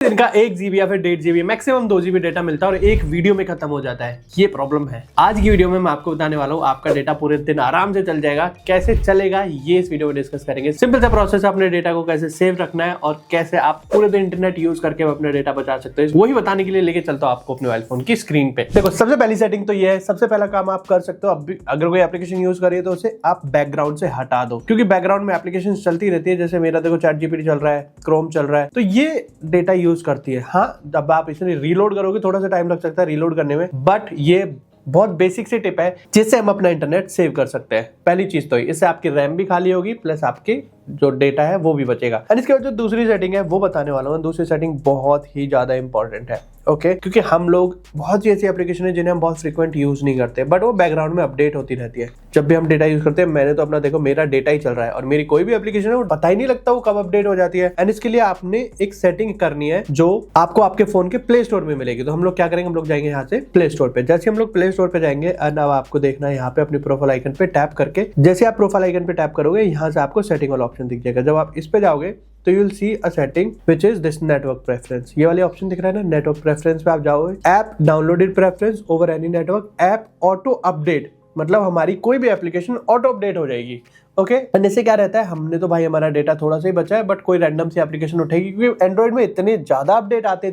इनका 1 GB या फिर 1.5 GB मैक्सिमम 2 GB डेटा मिलता है और एक वीडियो में खत्म हो जाता है। ये प्रॉब्लम है। आज की वीडियो में मैं आपको बताने वाला हूँ आपका डेटा पूरे दिन आराम से चल जाएगा। कैसे चलेगा ये इस वीडियो में डिस्कस करेंगे। सिंपल सा प्रोसेस है अपने डेटा को कैसे सेव रखना है और कैसे आप पूरे दिन इंटरनेट यूज करके अपने डेटा बचा सकते हैं, वही बताने के लिए लेके चलता हूँ आपको अपने मोबाइल फोन की स्क्रीन पे। देखो सबसे पहली सेटिंग तो ये है, सबसे पहला काम आप कर सकते हो। अगर कोई एप्लीकेशन यूज करिए तो उसे आप बैकग्राउंड से हटा दो, क्योंकि बैकग्राउंड में एप्लीकेशन चलती रहती है। जैसे मेरा देखो ChatGPT चल रहा है, क्रोम चल रहा है, तो ये डेटा यूज करती है। हाँ, जब आप इसे रीलोड करोगे थोड़ा सा टाइम लग सकता है रीलोड करने में, बट ये बहुत बेसिक सी टिप है जिससे हम अपना इंटरनेट सेव कर सकते हैं। पहली चीज तो इससे आपकी रैम भी खाली होगी, प्लस आपकी जो डेटा है वो भी बचेगा। एंड इसके बाद जो दूसरी सेटिंग है वो बताने वाला हूँ। दूसरी सेटिंग बहुत ही ज्यादा इंपॉर्टेंट है, ओके? क्योंकि हम लोग बहुत सी ऐसी एप्लीकेशन है जिन्हें हम बहुत फ्रीक्वेंट यूज नहीं करते, बट वो बैकग्राउंड में अपडेट होती रहती है जब भी हम डेटा यूज करते हैं। मैंने तो अपना देखो, मेरा डेटा ही चल रहा है और मेरी कोई भी एप्लीकेशन है वो पता ही नहीं लगता वो कब अपडेट हो जाती है। एंड इसके लिए आपने एक सेटिंग करनी है जो आपको आपके फोन के प्ले स्टोर में मिलेगी। तो हम लोग क्या करेंगे, हम लोग जाएंगे यहाँ से प्ले स्टोर पे। जैसे हम लोग प्ले स्टोर पे जाएंगे, एंड अब आपको देखना है यहाँ पे अपनी प्रोफाइल आइकन पे टैप करके, जैसे आप प्रोफाइल आइकन पे टैप करोगे यहाँ से आपको सेटिंग वाला ऑप्शन दिख जाएगा। जब आप इस पे जाओगे तो you will see a setting which is this network preference. ये वाले ऑप्शन दिख रहा है ना, नेटवर्क प्रेफरेंस पे आप जाओगे। App downloaded preference over any network, app auto update, मतलब हमारी कोई भी एप्लीकेशन ऑटो अपडेट हो जाएगी, ओके? एंड इससे क्या रहता है, हमने तो भाई हमारा डेटा थोड़ा सा ही बचा है, बट कोई रैंडम सी एप्लीकेशन उठेगी, क्योंकि एंड्रॉइड में इतने ज्यादा अपडेट आते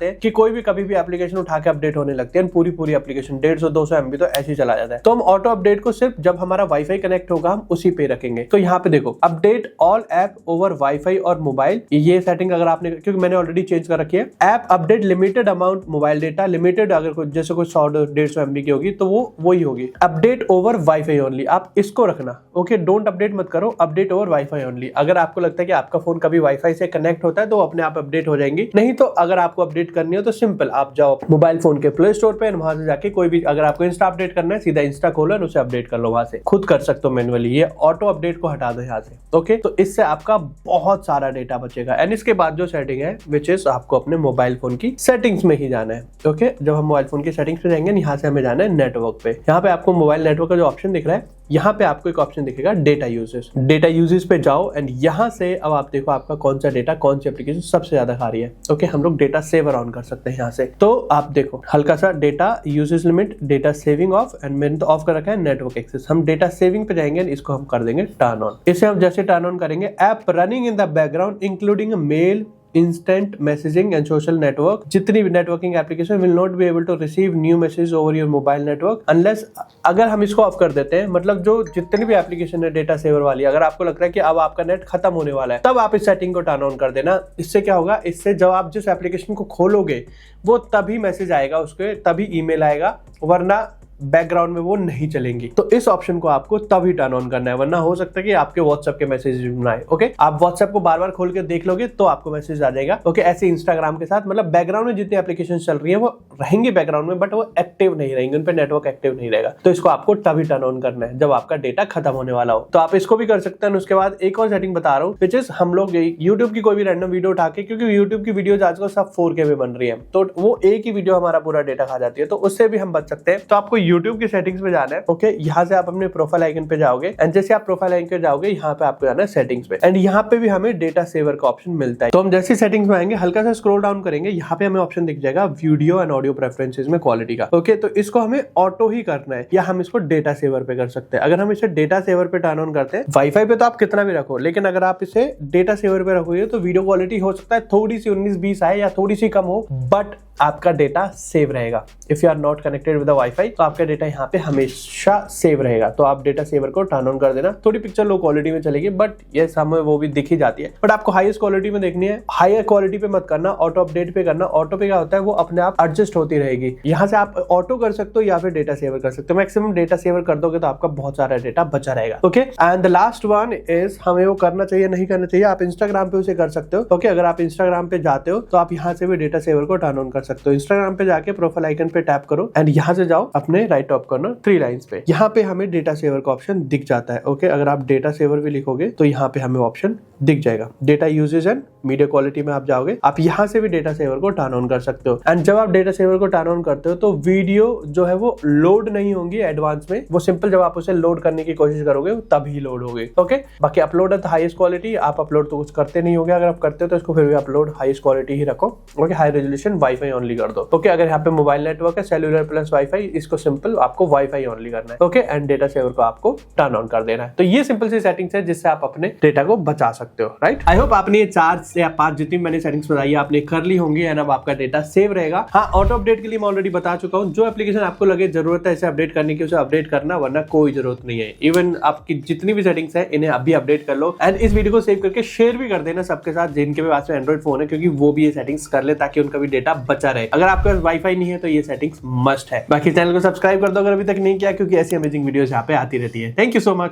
हैं कि कोई भी कभी भी एप्लीकेशन उठा के अपडेट होने लगती है। पूरी एप्लीकेशन 150-200 MB तो ऐसे ही चला जाता है। तो हम ऑटो अपडेट को सिर्फ जब हमारा वाईफाई कनेक्ट होगा हम उसी पे रखेंगे। तो यहाँ पे देखो, update all app over wifi और मोबाइल, ये सेटिंग अगर आपने, क्योंकि मैंने ऑलरेडी चेंज कर रखी है। App update limited amount mobile data, limited अगर जैसे कोई 100-150 MB की होगी तो वो वही होगी। अपडेट ओवर वाईफाई ओनली, आप इसको रखना, ओके? डोंट अपडेट मत करो, अपडेट ओवर वाईफाई ओनली। अगर आपको लगता है कि आपका फोन कभी वाईफाई से कनेक्ट होता है तो अपने आप अपडेट हो जाएंगी। नहीं तो अगर आपको अपडेट करनी हो तो सिंपल आप जाओ मोबाइल फोन के प्ले स्टोर पे, वहां से जाके कोई भी, अगर आपको इंस्टा अपडेट करना है सीधा इंस्टा खोलो और उसे अपडेट कर लो, वहां से खुद कर सकते हो मैन्युअली। ये ऑटो अपडेट को हटा दो यहाँ से, ओके? तो इससे आपका बहुत सारा डेटा बचेगा। एंड इसके बाद जो सेटिंग है विच इज आपको अपने मोबाइल फोन की सेटिंग्स में ही जाना है, ओके? जब हम मोबाइल फोन की सेटिंग्स पे जाएंगे, यहाँ से हमें जाना है नेटवर्क पे। यहाँ पे आपको मोबाइल नेटवर्क का जो ऑप्शन दिख रहा है, यहाँ पे आपको एक ऑप्शन दिखेगा डेटा यूजेस। डेटा यूजेस पे जाओ एंड यहाँ से अब आप देखो आपका कौन सा डेटा, कौन सी एप्लीकेशन सबसे ज्यादा खा रही है, ओके? हम लोग डेटा सेवर ऑन कर सकते हैं यहाँ से। तो आप देखो हल्का सा data uses limit, data saving of, and मैंने तो ऑफ कर रखा है नेटवर्क एक्सेस। हम डेटा सेविंग पे जाएंगे, इसको हम कर देंगे टर्न ऑन। इसे हम जैसे टर्न ऑन करेंगे, app running in the background including mail, instant messaging and social network, जितनी भी networking application will not be able to receive new message over your mobile network unless, अगर हम इसको of कर देते हैं, मतलब जो जितनी भी एप्लीकेशन है डेटा सेवर वाली, अगर आपको लगता है कि अब आपका नेट खत्म होने वाला है, तब आप इस सेटिंग को टर्न ऑन कर देना। इससे क्या होगा, इससे जब आप जिस एप्लीकेशन को खोलोगे वो तभी मैसेज आएगा, उसके तभी ईमेल आएगा, वरना बैकग्राउंड में वो नहीं चलेंगी। तो इस ऑप्शन को आपको तभी टर्न ऑन करना है, वरना हो सकता है कि आपके व्हाट्सएप के मैसेज ना आए, ओके? आप व्हाट्सएप को बार बार खोल के देख लोगे तो आपको मैसेज आ जाएगा, ओके? ऐसे इंस्टाग्राम के साथ, मतलब बैकग्राउंड में जितनी एप्लीकेशन चल रही है वो रहेंगे बैकग्राउंड में, बट वो एक्टिव नहीं रहेंगे, उन पे नेटवर्क एक्टिव नहीं रहेगा। तो इसको आपको तभी टर्न ऑन करना है जब आपका डेटा खत्म होने वाला हो। तो आप इसको भी कर सकते हैं। उसके बाद एक और सेटिंग बता रहा हूँ, विच इज हम लोग यूट्यूब की कोई भी रैंडम वीडियो उठा के, क्योंकि यूट्यूब की वीडियो आजकल सब 4K में बन रही है, तो वो एक ही वीडियो हमारा पूरा डेटा खा जाती है, तो उससे भी हम बच सकते हैं। तो आपको यूट्यूब की सेटिंग्स जाना है, ओके? यहाँ से आप अपने प्रोफाइल आइकन पे जाओगे, एंड जैसे आप प्रोफाइल आइकन पे जाओगे यहाँ पे आपको जाना है सेटिंग्स पे, एंड यहाँ पे भी हमें डेटा सेवर का ऑप्शन मिलता है। तो हम जैसे सेटिंग्स में आएंगे, हल्का सा स्क्रॉल डाउन करेंगे, यहाँ पे हमें ऑप्शन दिख जाएगा वीडियो एंड ऑडियो प्रेफरेंसेस में क्वालिटी का, ओके? तो इसको हमें ऑटो ही करना है, या हम इसको डेटा सेवर पे कर सकते हैं। अगर हम इसे डेटा सेवर पे टर्न ऑन करते हैं, वाईफाई पे तो आप कितना भी रखो, लेकिन अगर आप इसे डेटा सेवर पे रखोगे तो वीडियो क्वालिटी हो सकता है थोड़ी सी 19-20 आए या थोड़ी सी कम हो, बट आपका डेटा सेव रहेगा। If you are not connected with the wifi तो आपका डेटा यहाँ पे हमेशा सेव रहेगा। तो आप डेटा सेवर को टर्न ऑन कर देना। थोड़ी पिक्चर लो क्वालिटी में चलेगी, बट ये हमें वो भी दिख ही जाती है, बट आपको हाईएस्ट क्वालिटी में देखनी है। हायर क्वालिटी पे मत करना, ऑटो अपडेट पे करना। ऑटो पे क्या होता है, वो अपने आप एडजस्ट होती रहेगी। यहाँ से आप ऑटो कर सकते हो या फिर डेटा सेवर कर सकते हो। मैक्सिमम डेटा सेवर कर दोगे तो आपका बहुत सारा डेटा बचा रहेगा, okay? And the last one is, हमें वो करना चाहिए नहीं करना चाहिए, आप इंस्टाग्राम पे उसे कर सकते हो, ओके? अगर आप इंस्टाग्राम पे जाते हो तो आप यहाँ से भी डेटा सेवर को टर्न ऑन कर सकते हो। इंस्टाग्राम पे जाके प्रोफाइल आइकन पे टैप करो एंड यहाँ से जाओ अपने राइट टॉप कॉर्नर 3 लाइंस पे। यहाँ पे हमें डेटा सेवर का ऑप्शन दिख जाता है। ओके, अगर आप डेटा सेवर भी लिखोगे तो यहाँ पे हमें ऑप्शन दिख जाएगा। Data usage and media quality में आप जाओगे, आप यहाँ से भी डेटा सेवर को टर्न ऑन कर सकते हो। एंड जब आप डेटा सेवर को टर्न ऑन करते हो तो वीडियो जो है वो लोड नहीं होंगी एडवांस में, वो सिंपल जब आप उसे लोड करने की कोशिश करोगे तभी लोड होगी। ओके, बाकी अपलोड एट हाईएस्ट क्वालिटी, आप अपलोड तो कुछ करते नहीं होगे, अगर आप करते हो तो इसको फिर भी अपलोड हाईएस्ट क्वालिटी ही रखो। Okay, high resolution wifi only कर दो। ओके, अगर यहाँ पे मोबाइल नेटवर्क है सेल्यूलर प्लस वाईफाई, इसको सिंपल आपको वाईफाई ओनली करना है। ओके, एंड डेटा सेवर को आपको टर्न ऑन कर देना है। तो ये सिंपल सी सेटिंग्स है जिससे आप अपने डेटा को बचा सकते हो। राइट, आई होप आपने ये 4 या 5 जितनी मैंने सेटिंग्स बताई आपने कर ली होंगी एंड अब आपका डेटा सेव रहेगा। हाँ, ऑटो अपडेट के लिए मैं ऑलरेडी बता चुका हूँ। जो एप्लीकेशन आपको लगे जरूरत है इसे अपडेट करने की, उसे अपडेट करना, वरना कोई जरूरत नहीं है। इवन आपकी जितनी भी सेटिंग्स है इन्हें अभी अपडेट कर लो एंड इस वीडियो को सेव करके शेयर भी कर देना सबके साथ जिनके पास में एंड्रॉइड फोन है, क्योंकि वो भी ये सेटिंग्स कर ले ताकि उनका भी डेटा बचा रहे। अगर आपके पास वाईफाई नहीं है तो ये सेटिंग्स मस्ट है। बाकी चैनल को सब्सक्राइब कर दो अगर अभी तक नहीं किया, क्योंकि ऐसी अमेजिंग वीडियोस यहाँ पे आती रहती है। Thank you so much.